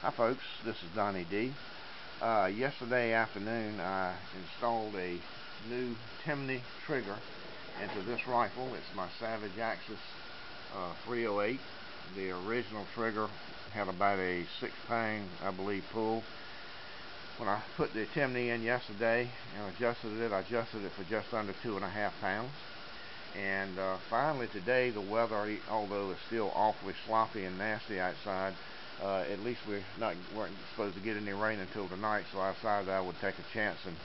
Hi folks, this is Donnie D. Yesterday afternoon I installed a new Timney trigger into this rifle. It's my Savage Axis 308. The original trigger had about a 6-pound, I believe, pull. When I put the Timney in yesterday and adjusted it for just under 2.5 pounds. And finally today, the weather, although it's still awfully sloppy and nasty outside, at least weren't supposed to get any rain until tonight, so I decided I would take a chance and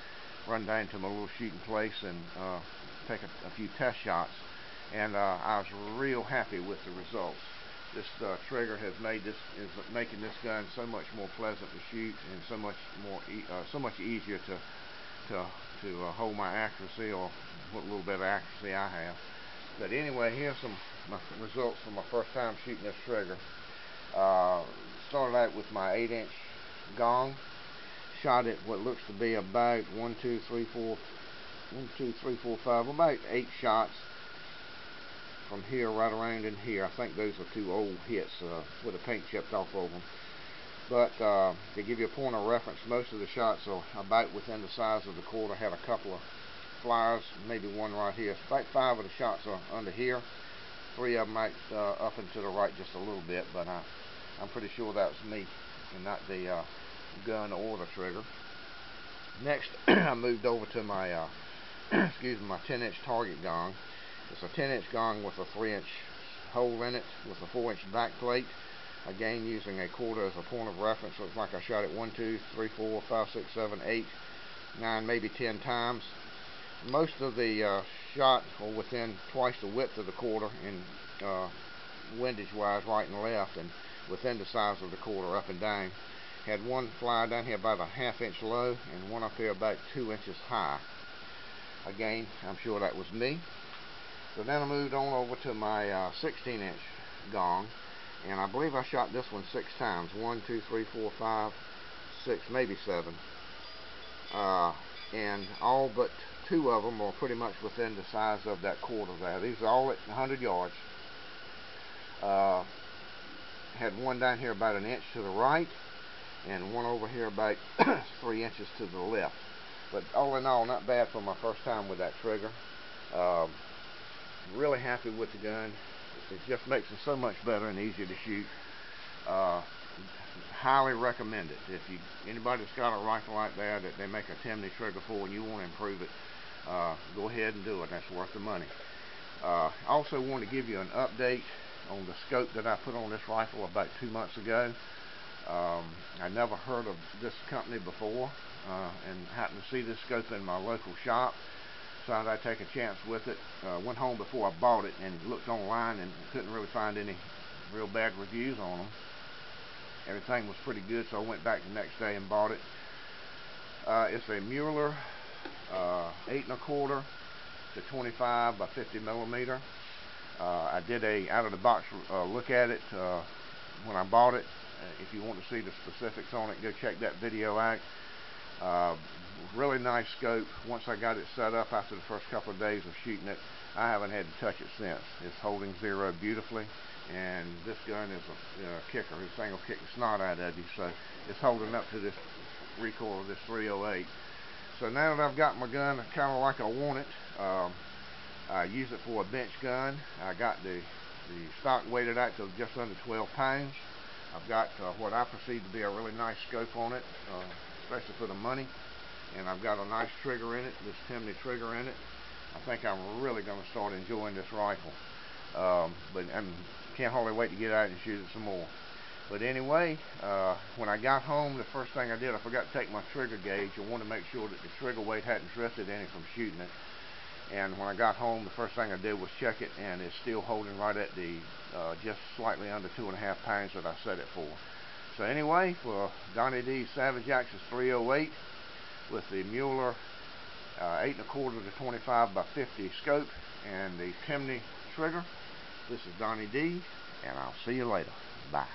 run down to my little shooting place and take a few test shots. And I was real happy with the results. This trigger is making this gun so much more pleasant to shoot and so much easier to hold my accuracy, or what little bit of accuracy I have. But anyway, here's my results from my first time shooting this trigger. Started out with my 8-inch gong. Shot it what looks to be about 1, 2, 3, 4, 5, about 8 shots from here right around in here. I think those are 2 old hits with the paint chipped off of them. But to give you a point of reference, most of the shots are about within the size of the quarter. Had a couple of flyers, maybe one right here. About 5 of the shots are under here. 3 of them might up and to the right just a little bit, but I'm pretty sure that was me and not the gun or the trigger. Next, I moved over to my excuse me, my 10-inch target gong. It's a 10-inch gong with a 3-inch hole in it with a 4-inch back plate. Again, using a quarter as a point of reference. Looks like I shot it 1, 2, 3, 4, 5, 6, 7, 8, 9, maybe 10 times. Most of the shot are within twice the width of the quarter in windage wise, right and left, and within the size of the quarter up and down. Had one fly down here about a 1/2 inch low and one up here about 2 inches high. Again, I'm sure that was me. So then I moved on over to my 16-inch gong, and I believe I shot this one 6 times. 1, 2, 3, 4, 5, 6, maybe 7. And all but 2 of them are pretty much within the size of that quarter there. These are all at 100 yards. Had one down here about 1 inch to the right, and one over here about 3 inches to the left. But all in all, not bad for my first time with that trigger. Really happy with the gun. It just makes it so much better and easier to shoot. Highly recommend it. If anybody that's got a rifle like that they make a Timney trigger for and you want to improve it, go ahead and do it. That's worth the money. Also want to give you an update on the scope that I put on this rifle about 2 months ago. I never heard of this company before, and happened to see this scope in my local shop. Decided I'd take a chance with it. Went home before I bought it and looked online and couldn't really find any real bad reviews on them. Everything was pretty good, so I went back the next day and bought it. It's a Mueller 8 1/4 to 25 by 50 millimeter. I did a out of the box look at it when I bought it. If you want to see the specifics on it, go check that video out. Really nice scope. Once I got it set up after the first couple of days of shooting it, I haven't had to touch it since. It's holding zero beautifully, and this gun is a kicker. This thing will kick the snot out of you, so it's holding up to this recoil of this 308. So now that I've got my gun kind of like I want it, I use it for a bench gun. I got the stock weighted out to just under 12 pounds. I've got what I perceive to be a really nice scope on it, especially for the money. And I've got a nice trigger in it, this Timney trigger in it. I think I'm really going to start enjoying this rifle. But I can't hardly wait to get out and shoot it some more. But anyway, when I got home, the first thing I did, I forgot to take my trigger gauge. I wanted to make sure that the trigger weight hadn't drifted any from shooting it. And when I got home, the first thing I did was check it, and it's still holding right at the just slightly under 2.5 pounds that I set it for. So anyway, for Donnie D Savage Axis 308 with the Mueller 8 1/4 to 25 by 50 scope and the Timney trigger, this is Donnie D, and I'll see you later. Bye.